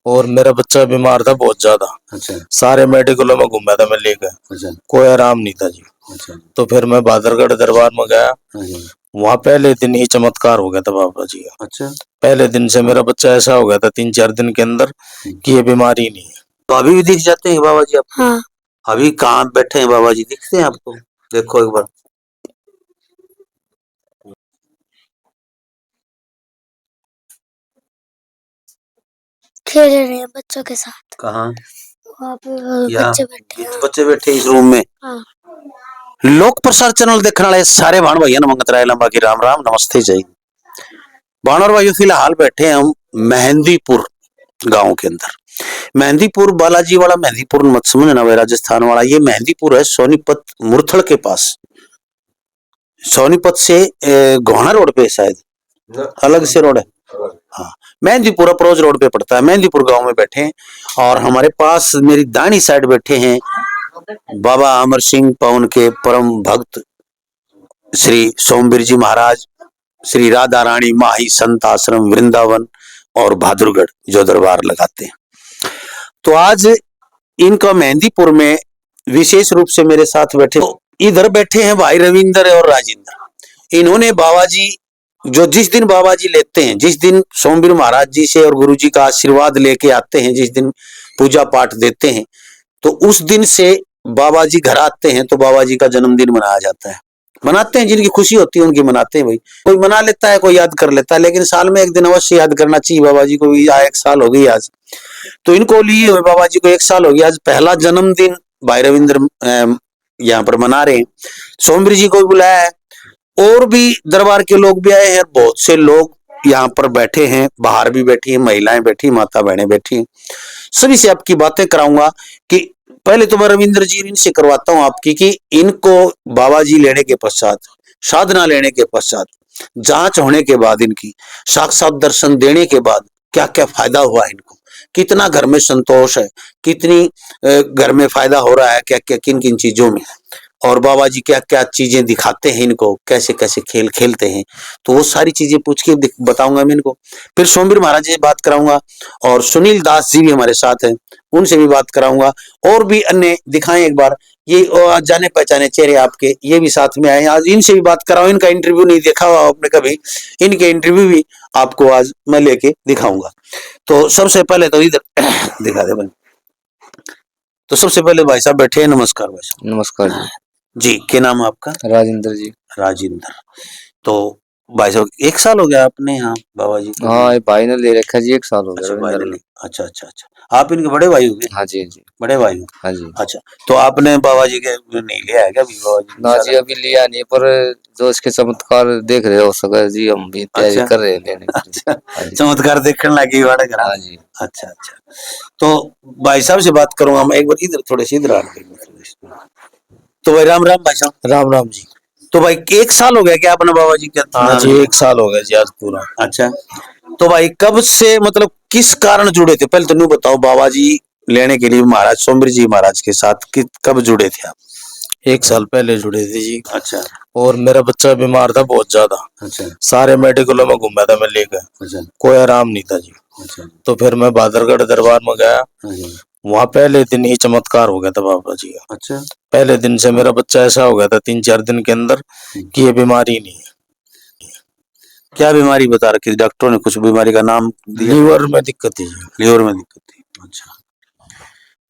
और मेरा बच्चा बीमार था बहुत ज्यादा। अच्छा। सारे मेडिकलों में घूमा था मैं लेकर। अच्छा। कोई आराम नहीं था जी। अच्छा। तो फिर मैं बहादुरगढ़ दरबार में गया। वहाँ पहले दिन ही चमत्कार हो गया था बाबा जी का। अच्छा। पहले दिन से मेरा बच्चा ऐसा हो गया था 3-4 दिन के अंदर कि ये बीमारी नहीं है। तो अभी भी दिख जाते हैं बाबा जी आपको? हाँ। अभी कहाँ बैठे हैं बाबा जी, दिखते हैं आपको? देखो एक बार। खेल रहे हैं बच्चों के साथ। कहाँ? वहाँ पे बच्चे बैठे हैं। बच्चे बैठे इस रूम में। हाँ। लोक प्रसार चैनल देखने वाले सारे भाण भाइयों ने मंगत राय लंबा की राम राम नमस्ते जय। भाण और भाइयों फिलहाल बैठे हैं हम मेहंदीपुर गांव के अंदर। मेहंदीपुर बालाजी वाला मेहंदीपुर मत समझना भाई, राजस्थान वाला ये मेहंदीपुर है सोनीपत मुरथल के पास। सोनीपत से घोना रोड पे शायद अलग से रोड है। हाँ, मेहंदीपुर अप्रोच रोड पे पड़ता है। मेहंदीपुर गांव में बैठे हैं और हमारे पास मेरी दाहिनी साइड बैठे हैं बाबा अमर सिंह पवन के परम भक्त श्री सोमवीर जी महाराज, श्री राधा रानी माही संत आश्रम वृंदावन और बहादुरगढ़ जो दरबार लगाते हैं। तो आज इनका मेहंदीपुर में विशेष रूप से मेरे साथ बैठे, तो इधर बैठे हैं भाई रविंद्र और राजेंद्र। इन्होंने बाबा जी जो जिस दिन बाबा जी लेते हैं, जिस दिन सोमवीर महाराज जी से और गुरु जी का आशीर्वाद लेके आते हैं, जिस दिन पूजा पाठ देते हैं, तो उस दिन से बाबा जी घर आते हैं तो बाबा जी का जन्मदिन मनाया जाता है। मनाते हैं, जिनकी खुशी होती है उनकी मनाते हैं भाई। कोई मना लेता है, कोई याद कर लेता है, लेकिन साल में एक दिन अवश्य याद करना चाहिए बाबा जी को। भी 1 साल हो गई आज, तो इनको लिए हुए बाबा जी को 1 साल हो गया। आज पहला जन्मदिन भाई रविंद्र यहाँ पर मना रहे हैं। सोमवीर जी को भी बुलाया है और भी दरबार के लोग भी आए हैं। बहुत से लोग यहाँ पर बैठे हैं, बाहर भी बैठी हैं, महिलाएं बैठी, माता बहनें बैठी हैं। सभी से आपकी बातें कराऊंगा कि पहले तो मैं रविंद्र जी इनसे करवाता हूं आपकी कि इनको बाबा जी लेने के पश्चात, साधना लेने के पश्चात, जांच होने के बाद, इनकी साक्षात दर्शन देने के बाद क्या क्या फायदा हुआ इनको, कितना घर में संतोष है, कितनी घर में फायदा हो रहा है, क्या क्या किन किन चीजों में, और बाबा जी क्या क्या चीजें दिखाते हैं इनको, कैसे कैसे खेल खेलते हैं, तो वो सारी चीजें पूछ के बताऊंगा मैं इनको। फिर सोमवीर महाराज जी से बात कराऊंगा और सुनील दास जी भी हमारे साथ हैं, उनसे भी बात कराऊंगा। और भी अन्य दिखाएं एक बार, ये जाने पहचाने चेहरे आपके, ये भी साथ में आए, आज इनसे भी बात कराऊं। इनका इंटरव्यू नहीं देखा हुआ आपने कभी, इनके इंटरव्यू भी आपको आज मैं लेके दिखाऊंगा। तो सबसे पहले तो इधर दिखा दे भाई। तो सबसे पहले भाई साहब बैठे हैं, नमस्कार भाई साहब। नमस्कार जी, क्या नाम है आपका? राजेंद्र जी। राजेंद्र। तो भाई साहब 1 साल हो गया आपने यहाँ बाबा जी को? हाँ, भाई ने ले रखा जी, 1 साल हो गया। अच्छा, भाई ने। अच्छा अच्छा अच्छा, आप इनके बड़े भाई हो गए? हाँ जी जी, बड़े भाई हो? हाँ जी। अच्छा, तो आपने बाबा जी के नहीं लिया है क्या अभी बाबा जी? ना जी, अभी लिया नहीं, पर जो इसके चमत्कार देख रहे हो सके जी, हम भी तैयारी कर रहे हैं लेने की। अच्छा, चमत्कार देखने लगे वाले घर। हाँ जी। अच्छा अच्छा, तो भाई साहब से बात करूंगा मैं एक बार, इधर थोड़े से इधर आ गए। तो भाई राम राम भाई साहब। राम राम जी। तो भाई 1 साल हो गया क्या अपने बाबा जी के? हाँ जी, 1 साल हो गया जी आज पूरा। अच्छा, तो भाई कब से, मतलब किस कारण जुड़े थे, पहले तो न्यू बताओ, बाबा जी लेने के लिए महाराज सोमवीर जी महाराज के साथ कब जुड़े थे आप? 1 साल पहले जुड़े थे जी। अच्छा। और मेरा बच्चा बीमार था बहुत ज्यादा। अच्छा। सारे मेडिकलों में घूमा था मैं लेकर। अच्छा। कोई आराम नहीं था जी। अच्छा। तो फिर मैं बहादुरगढ़ दरबार में गया। वहाँ पहले दिन ही चमत्कार हो गया था बाबा जी का। अच्छा। पहले दिन से मेरा बच्चा ऐसा हो गया था 3-4 दिन के अंदर कि ये बीमारी नहीं है। क्या बीमारी बता रखी थी डॉक्टरों ने? कुछ बीमारी का नाम दिया? लीवर में दिक्कत थी। लीवर में दिक्कत थी। अच्छा,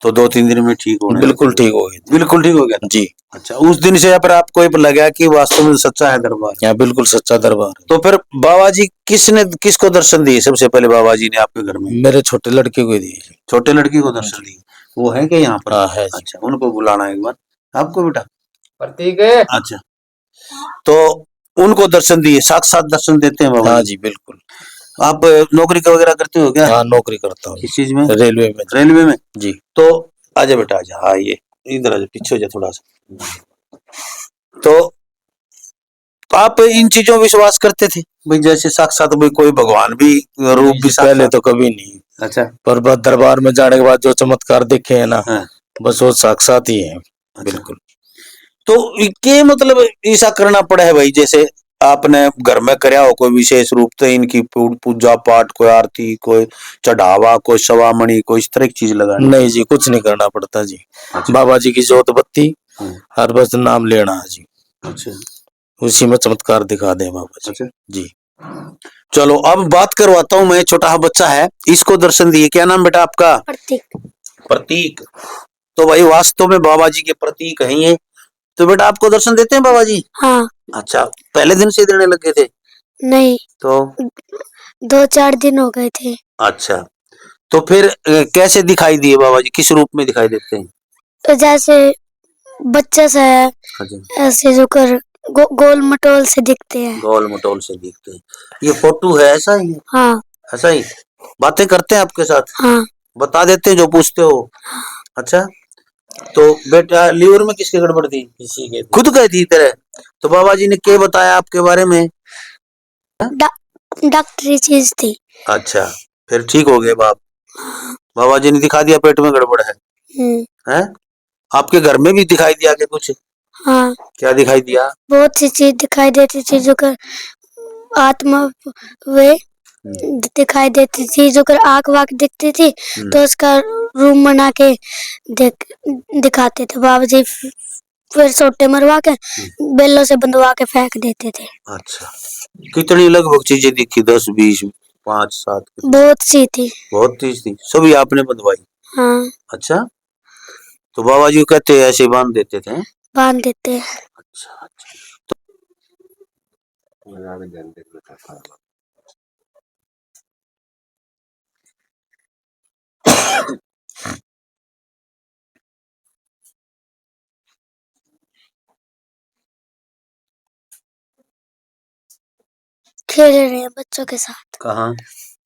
तो 2-3 दिन में ठीक हो गया? बिल्कुल ठीक हो गया। बिल्कुल ठीक हो गया जी। अच्छा, उस दिन से फिर आपको लगा कि वास्तव में सच्चा है दरबार? यहाँ बिल्कुल सच्चा दरबार। तो फिर बाबा जी किसको दर्शन दिए सबसे पहले बाबा जी ने आपके घर में? मेरे छोटे लड़के को दिए। छोटे लड़के को दर्शन दिए, वो है क्या यहाँ पर? हाँ है। अच्छा, उनको बुलाना एक बार, आपको बेटा प्रतीक है। अच्छा, तो उनको दर्शन दिए, साक्षात दर्शन देते हैं बाबा? हाँ जी बिल्कुल। आप नौकरी वगैरह करते हो क्या? हाँ, नौकरी करता हूँ। किस चीज में? रेलवे में। रेलवे में जी। तो आजा बेटा आजा, हाँ ये इधर आजा, पीछे हो जा थोड़ा सा। तो आप इन चीजों में विश्वास करते थे भाई, जैसे साक्षात भाई कोई भगवान भी रूप भी? पहले तो कभी नहीं। अच्छा, पर दरबार में जाने के बाद जो चमत्कार देखे है ना, बस वो साक्षात ही है। अच्छा। बिल्कुल। तो क्या मतलब ऐसा करना पड़ा है भाई, जैसे आपने घर में करया हो कोई विशेष रूप से इनकी पूजा पाठ, कोई आरती, कोई चढ़ावा, कोई सवामणि, कोई इस तरह की चीज लगानी? नहीं जी, कुछ नहीं करना पड़ता जी। अच्छा। बाबा जी की जोत बत्ती हर बस नाम लेना है जी। अच्छा। उसी में चमत्कार दिखा दे बाबा जी। अच्छा जी। चलो अब बात करवाता हूँ मैं, छोटा सा बच्चा है, इसको दर्शन दिए। क्या नाम बेटा आपका? प्रतीक। प्रतीक। तो भाई वास्तव में बाबा जी के प्रतीक है ये। तो बेटा आपको दर्शन देते हैं बाबा जी? हाँ। अच्छा, पहले दिन से देने लगे थे? नहीं, तो 2-4 दिन हो गए थे। अच्छा, तो फिर कैसे दिखाई दिए बाबा जी, किस रूप में दिखाई देते हैं? तो जैसे बच्चा सा है, अच्छा, ऐसे जो कर गोल मटोल से दिखते हैं। गोल मटोल से दिखते हैं। ये फोटो है ऐसा ही? हाँ। ऐसा ही बातें करते हैं आपके साथ? हाँ। बता देते हैं जो पूछते हो? अच्छा, तो बेटा लीवर में किसकी गड़बड़ थी? किसी के खुद गई थी तेरे? तो बाबा जी ने क्या बताया आपके बारे में? डॉक्टरी चीज थी। अच्छा, फिर ठीक हो गए बाप? बाबा जी ने दिखा दिया पेट में गड़बड़ है? हैं? आपके घर में भी दिखाई दिया कि कुछ? हाँ। क्या दिखाई दिया? बहुत सी चीज दिखाई देती थी, जो कर आत्मा वे दिखाई देती थी, जो कर आँख वाक दिखती थी तो उसका रूम बना के दिखाते थे बाबा जी। फिर सोटे मरवा के बेलों से बंधवा के फेंक देते थे। अच्छा, कितनी लगभग चीजें दिखी? 10, 20, 5, 7? बहुत सी थी। बहुत चीज थी, सभी आपने बंधवाई? हाँ। अच्छा, तो बाबा जी कहते ऐसे बांध देते थे? बांध देते हैं। अच्छा अच्छा। खेल रहे हैं बच्चों के साथ। कहाँ?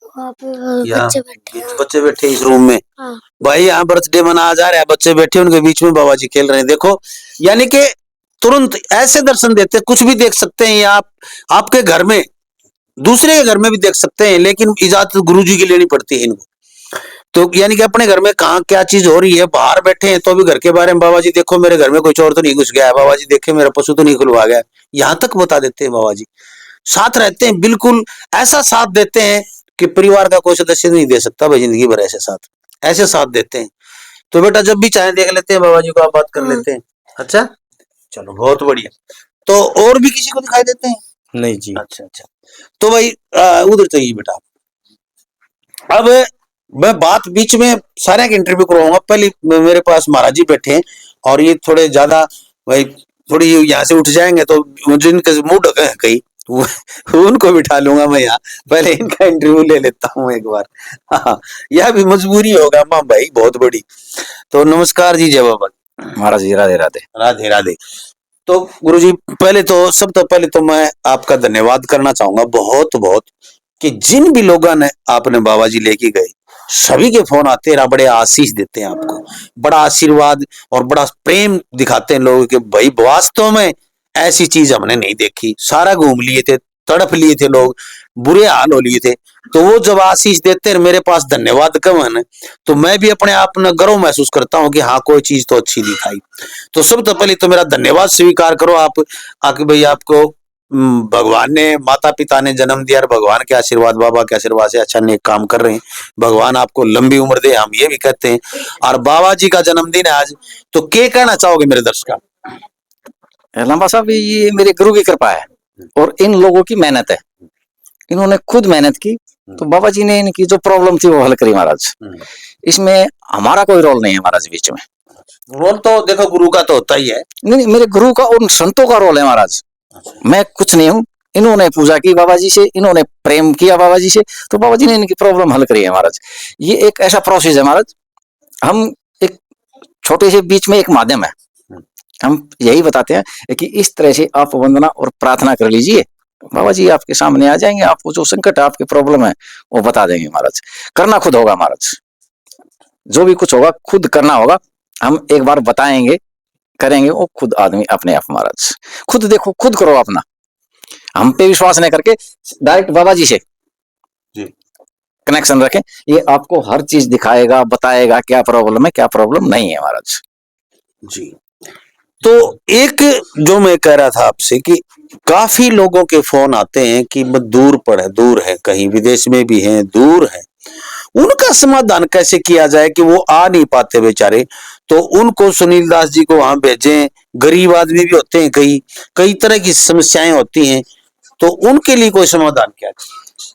वहाँ पे यहाँ बच्चे बैठे हैं। बच्चे बैठे इस रूम में? हाँ। भाई यहाँ बर्थडे मनाया जा रहा है, बच्चे बैठे उनके बीच में बाबा जी खेल रहे हैं। देखो, यानी कि तुरंत ऐसे दर्शन देते हैं, कुछ भी देख सकते हैं। आप आपके घर में, दूसरे के घर में भी देख सकते हैं, लेकिन इजाजत गुरु जी की लेनी पड़ती है इनको। तो यानी कि अपने घर में कहाँ क्या चीज हो रही है, बाहर बैठे हैं तो भी घर के बारे में, बाबा जी देखो मेरे घर में कोई चोर तो नहीं घुस गया है, बाबा जी देखे मेरा पशु तो नहीं खुलवा गया, यहाँ तक बता देते हैं बाबा जी। साथ रहते हैं, बिल्कुल ऐसा साथ देते हैं कि परिवार का कोई सदस्य नहीं दे सकता भाई जिंदगी भर ऐसे साथ, ऐसे साथ देते हैं। तो बेटा जब भी चाहे देख लेते हैं बाबा जी को, आप बात कर लेते हैं। अच्छा, चलो बहुत बढ़िया। तो और भी किसी को दिखाई देते हैं? नहीं जी। अच्छा अच्छा, तो भाई उधर चाहिए बेटा। अब मैं बात बीच में सारे के इंटरव्यू करवाऊंगा, पहले मेरे पास महाराज जी बैठे हैं और ये थोड़े ज्यादा भाई, थोड़ी यहाँ से उठ जाएंगे तो जिनके मुंह ढके हैं कहीं उनको बिठा लूंगा मैं यहाँ। पहले इनका इंटरव्यू ले लेता हूँ एक बार। हाँ, यह भी मजबूरी होगा माँ भाई बहुत बड़ी। तो नमस्कार जी, जय बाबा महाराज जी, राधे राधे। राधे राधे। तो गुरुजी पहले तो सब तो पहले तो मैं आपका धन्यवाद करना चाहूंगा बहुत बहुत, कि जिन भी लोगों ने आपने बाबा जी लेके गए सभी के फोन आते हैं, बड़े आशीष देते हैं आपको, बड़ा आशीर्वाद और बड़ा प्रेम दिखाते हैं लोगों के। भाई वास्तव में ऐसी चीज हमने नहीं देखी, सारा घूम लिए थे, तड़प लिए थे लोग, बुरे हाल हो लिए थे। तो वो जब आशीष देते हैं मेरे पास धन्यवाद कम है, तो मैं भी अपने आप में गर्व महसूस करता हूँ कि हाँ कोई चीज तो अच्छी दिखाई। तो सबसे पहले तो मेरा धन्यवाद स्वीकार करो आप, आके भाई आपको भगवान ने, माता पिता ने जन्म दिया और भगवान के आशीर्वाद, बाबा के आशीर्वाद से अच्छा नेक काम कर रहे हैं। भगवान आपको लंबी उम्र दे, हम ये भी कहते हैं। और बाबा जी का जन्मदिन है आज, तो क्या कहना चाहोगे मेरे दर्शकों? लंबा साहब, ये मेरे गुरु की कृपा है और इन लोगों की मेहनत है। इन्होंने खुद मेहनत की तो बाबा जी ने इनकी जो प्रॉब्लम थी वो हल करी महाराज। इसमें हमारा कोई रोल नहीं है महाराज बीच में। रोल तो देखो गुरु का तो होता ही है। नहीं, मेरे गुरु का और संतों का रोल है महाराज। मैं कुछ नहीं हूँ। इन्होंने पूजा की बाबा जी से, इन्होंने प्रेम किया बाबा जी से, तो बाबा जी ने इनकी प्रॉब्लम हल करी है महाराज। ये एक ऐसा प्रोसेस है महाराज। हम एक छोटे से बीच में एक माध्यम है, हम यही बताते हैं कि इस तरह से आप वंदना और प्रार्थना कर लीजिए, बाबा जी आपके सामने आ जाएंगे, आपको जो संकट है, आपकी प्रॉब्लम है वो बता देंगे महाराज। करना खुद होगा महाराज, जो भी कुछ होगा खुद करना होगा। हम एक बार बताएंगे, करेंगे, वो खुद आदमी अपने आप महाराज। खुद देखो, खुद करो अपना, हम पे विश्वास नहीं करके डायरेक्ट बाबा जी से कनेक्शन रखें, ये आपको हर चीज दिखाएगा, बताएगा क्या प्रॉब्लम है क्या प्रॉब्लम नहीं है महाराज जी। तो एक जो मैं कह रहा था आपसे कि काफी लोगों के फोन आते हैं कि दूर है कहीं विदेश में भी हैं, दूर है, उनका समाधान कैसे किया जाए कि वो आ नहीं पाते बेचारे, तो उनको सुनील दास जी को वहां भेजें। गरीब आदमी भी होते हैं, कई तरह की समस्याएं होती हैं, तो उनके लिए कोई समाधान क्या है?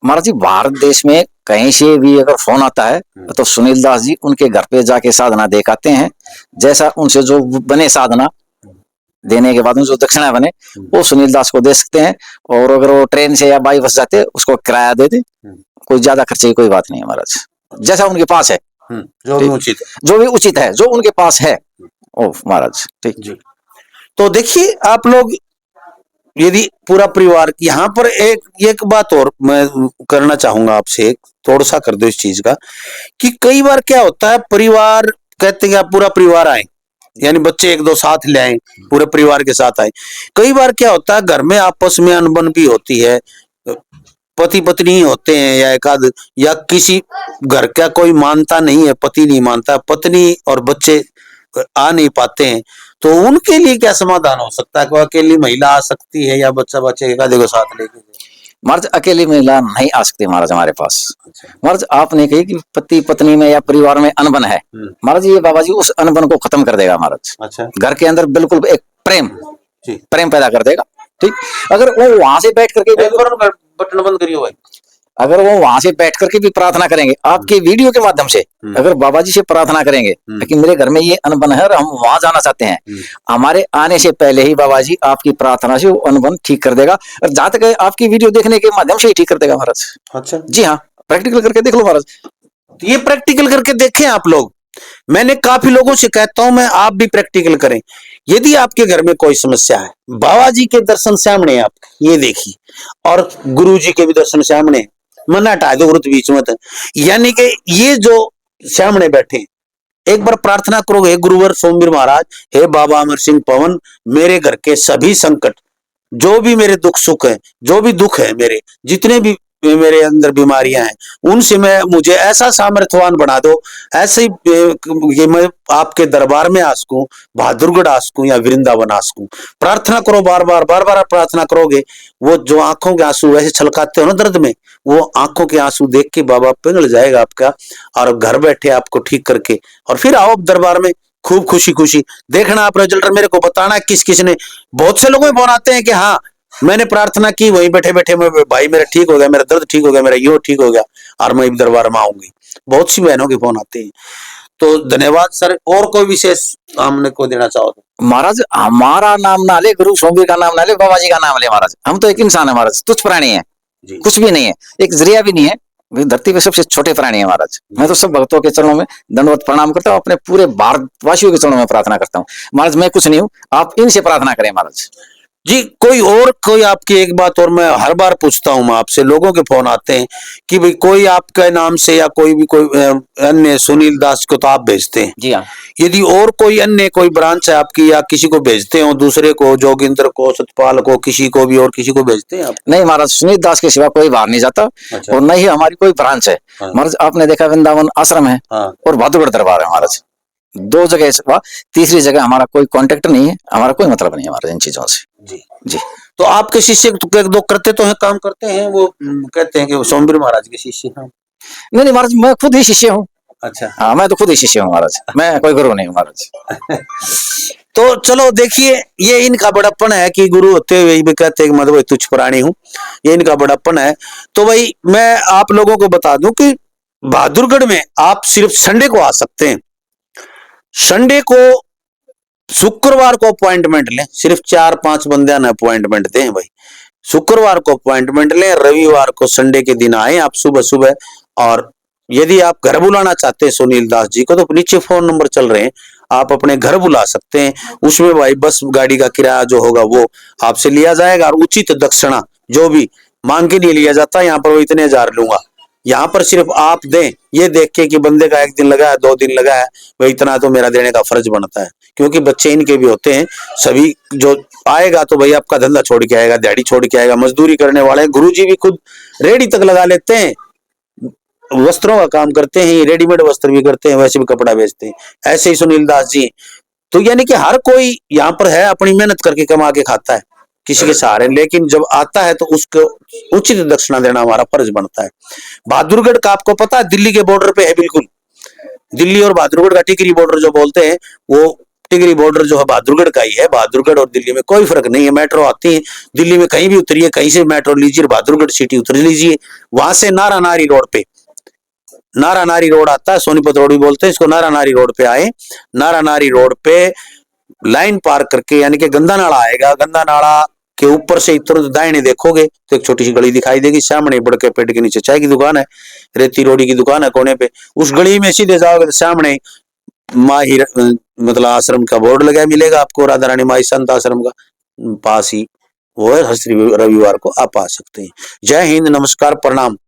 महाराज जी भारत देश में कहीं से भी अगर फोन आता है तो सुनील दास जी उनके घर पे जाके साधना देखाते हैं। जैसा उनसे जो बने साधना देने के बाद जो दक्षिणा बने वो सुनील दास को दे सकते हैं। और अगर वो ट्रेन से या बाई बस जाते उसको किराया दे दे, कोई ज्यादा खर्चे की कोई बात नहीं है महाराज, जैसा उनके पास है, जो भी उचित है, जो भी उचित है, जो उनके पास है ओ महाराज ठीक जी। तो देखिए आप लोग यदि पूरा परिवार, यहाँ पर एक बात और मैं करना चाहूंगा आपसे, थोड़ा सा कर दो इस चीज का कि कई बार क्या होता है, परिवार कहते हैं कि आप पूरा परिवार आए, यानी बच्चे एक दो साथ ले आए, पूरे परिवार के साथ आए। कई बार क्या होता है घर में आपस में अनबन भी होती है, पति पत्नी ही होते हैं या एक आध, या किसी घर का कोई मानता नहीं है, पति नहीं मानता, पत्नी और बच्चे आ नहीं पाते हैं, तो उनके लिए क्या समाधान हो सकता है? कोई अकेली महिला आ सकती है या बच्चे एक आधे को साथ लेके? महाराज अकेली महिला नहीं आ सकती महाराज हमारे पास। महाराज आपने कही कि पति पत्नी में या परिवार में अनबन है, महाराज ये बाबा जी उस अनबन को खत्म कर देगा महाराज। अच्छा, घर के अंदर बिल्कुल एक प्रेम पैदा कर देगा। ठीक, अगर वो वहां से बैठ करके बटन बंद करियो भाई, अगर वो वहां से बैठ करके भी प्रार्थना करेंगे आपके वीडियो के माध्यम से, अगर बाबा जी से प्रार्थना करेंगे कि मेरे घर में ये अनबन है और हम वहां जाना चाहते हैं, हमारे आने से पहले ही बाबा जी आपकी प्रार्थना से वो अनबन ठीक कर देगा। और जहां तक आपकी वीडियो देखने के माध्यम से ही ठीक कर देगा महाराज। अच्छा जी हाँ, प्रैक्टिकल करके देख लो महाराज। ये प्रैक्टिकल करके देखें आप लोग। मैंने काफी लोगों से कहता हूं मैं, आप भी प्रैक्टिकल करें। यदि आपके घर में कोई समस्या है, बाबा जी के दर्शन सामने आप ये देखिए, और गुरु जी के भी दर्शन सामने, मन हटा दो गुरु बीच में, यानी कि ये जो सामने बैठे, एक बार प्रार्थना करोगे, हे गुरुवर सोमवीर महाराज, हे बाबा अमर सिंह पवन, मेरे घर के सभी संकट, जो भी मेरे दुख सुख है, जो भी दुख है, मेरे जितने भी मेरे अंदर बीमारियां हैं, उनसे मुझे ऐसा सामर्थ्यवान बना दो, ऐसे ही मैं आपके दरबार में आ सकूं, बहादुरगढ़ आ सकूं या वृंदावन आ सकूं। प्रार्थना करो, बार बार प्रार्थना करोगे, वो जो आंखों के आंसू वैसे छलकाते हो ना दर्द में, वो आंखों के आंसू देख के बाबा पिघल जाएगा आपका, और घर बैठे आपको ठीक करके, और फिर आओ दरबार में खूब खुशी खुशी देखना आप रिजल्ट, मेरे को बताना किस किस ने। बहुत से लोगों में फोन आते हैं कि हाँ मैंने प्रार्थना की, वहीं बैठे बैठे मैं, भाई मेरा ठीक हो गया, मेरा दर्द ठीक हो गया, मेरा यो ठीक हो गया, और मैं दरबार में आऊंगी। बहुत सी बहनों के फोन आते हैं। तो धन्यवाद सर। और कोई विशेष हमने को देना चाहो तो? महाराज हमारा नाम ना ले, गुरु सोमवीर का नाम ना ले, बाबा जी का नाम ले महाराज। हम तो एक इंसान है महाराज, तुच्छ प्राणी है, कुछ भी नहीं है, एक जरिया भी नहीं है, धरती पे सबसे छोटे प्राणी है महाराज। मैं तो सब भक्तों के चरणों में दंडवत प्रणाम करता हूँ, अपने पूरे भारतवासियों के चरणों में प्रार्थना करता हूँ महाराज। मैं कुछ नहीं हूँ, आप इनसे प्रार्थना करें महाराज जी। कोई आपकी एक बात और मैं हर बार पूछता हूं, मैं आपसे, लोगों के फोन आते हैं कि भाई कोई आपके नाम से या कोई अन्य सुनील दास को तो आप भेजते हैं। जी हाँ। यदि और कोई अन्य कोई ब्रांच है आपकी, या किसी को भेजते हो, दूसरे को, जोगिंदर को, सतपाल को, किसी को भी और किसी को भेजते हैं आप? नहीं महाराज, सुनील दास के सिवा कोई बाहर नहीं जाता। अच्छा। और नहीं ही हमारी कोई ब्रांच है महाराज। आपने देखा वृंदावन आश्रम है और बहादुरगढ़ दरबार है महाराज, दो जगह सिवा, तीसरी जगह हमारा कोई कांटेक्ट नहीं है, हमारा कोई मतलब नहीं है महाराज इन चीजों से। जी जी। तो आपके शिष्य एक दो करते तो हैं, काम करते हैं, वो कहते हैं कि वो सोमवीर महाराज के शिष्य हैं? नहीं महाराज, मैं खुद ही शिष्य हूँ। अच्छा हाँ, मैं तो खुद ही शिष्य हूँ महाराज, मैं कोई गुरु नहीं हूँ महाराज। तो चलो देखिए, ये इनका बड़प्पन है कि गुरु होते हुए भी कहते हैं कि मैं तुच्छ प्राणी हूँ, ये इनका बड़प्पन है। तो भाई मैं आप लोगों को बता दूं कि बहादुरगढ़ में आप सिर्फ संडे को आ सकते हैं। संडे को, शुक्रवार को अपॉइंटमेंट लें, सिर्फ 4-5 बंदे ने अपॉइंटमेंट दें भाई। शुक्रवार को अपॉइंटमेंट लें, रविवार को संडे के दिन आए आप सुबह सुबह। और यदि आप घर बुलाना चाहते हैं सुनील दास जी को, तो नीचे फोन नंबर चल रहे हैं, आप अपने घर बुला सकते हैं। उसमें भाई बस गाड़ी का किराया जो होगा वो आपसे लिया जाएगा, और उचित दक्षिणा जो भी मांग के नहीं लिया जाता, यहाँ पर वो इतने 1000 लूंगा, यहाँ पर सिर्फ आप दें, ये देख के कि बंदे का 1 दिन लगा है, 2 दिन लगा है, वही इतना तो मेरा देने का फर्ज बनता है। क्योंकि बच्चे इनके भी होते हैं, सभी जो आएगा तो भाई आपका धंधा छोड़ के आएगा, दिहाड़ी छोड़ के आएगा, मजदूरी करने वाले। गुरुजी भी खुद रेडी तक लगा लेते हैं, वस्त्रों का काम करते हैं, रेडीमेड वस्त्र भी करते हैं, वैसे भी कपड़ा बेचते हैं। ऐसे ही सुनील दास जी तो यानी कि हर कोई यहाँ पर है, अपनी मेहनत करके कमा के खाता है किसी के सहारे, लेकिन जब आता है तो उसको उचित दक्षिणा देना हमारा फर्ज बनता है। बहादुरगढ़ का आपको पता है दिल्ली के बॉर्डर पे है, बिल्कुल दिल्ली और बहादुरगढ़ का टिकरी बॉर्डर जो बोलते हैं, वो टिकरी बॉर्डर जो है बहादुरगढ़ का ही है। बहादुरगढ़ और दिल्ली में कोई फर्क नहीं है, मेट्रो आती है दिल्ली में कहीं भी उतरिए, कहीं से मेट्रो लीजिए, बहादुरगढ़ सिटी उतर लीजिए, वहां से नारा नारी रोड पे, नारा नारी रोड आता है, सोनीपत रोड भी बोलते हैं इसको, नारा नारी रोड पे आए, नारा नारी रोड पे लाइन पार करके यानी कि गंदा नाला आएगा, गंदा नाला के ऊपर से तुरंत दाहिने देखोगे तो एक छोटी सी गली दिखाई देगी, सामने बड़ के पेड़ के नीचे चाय की दुकान है, रेती रोडी की दुकान है कोने पे, उस गली में सीधे जाओगे तो सामने माही मतलब आश्रम का बोर्ड लगा मिलेगा आपको, राधा रानी माई संत आश्रम का, पास ही वो है, हर रविवार को आप आ सकते हैं। जय हिंद, नमस्कार, प्रणाम।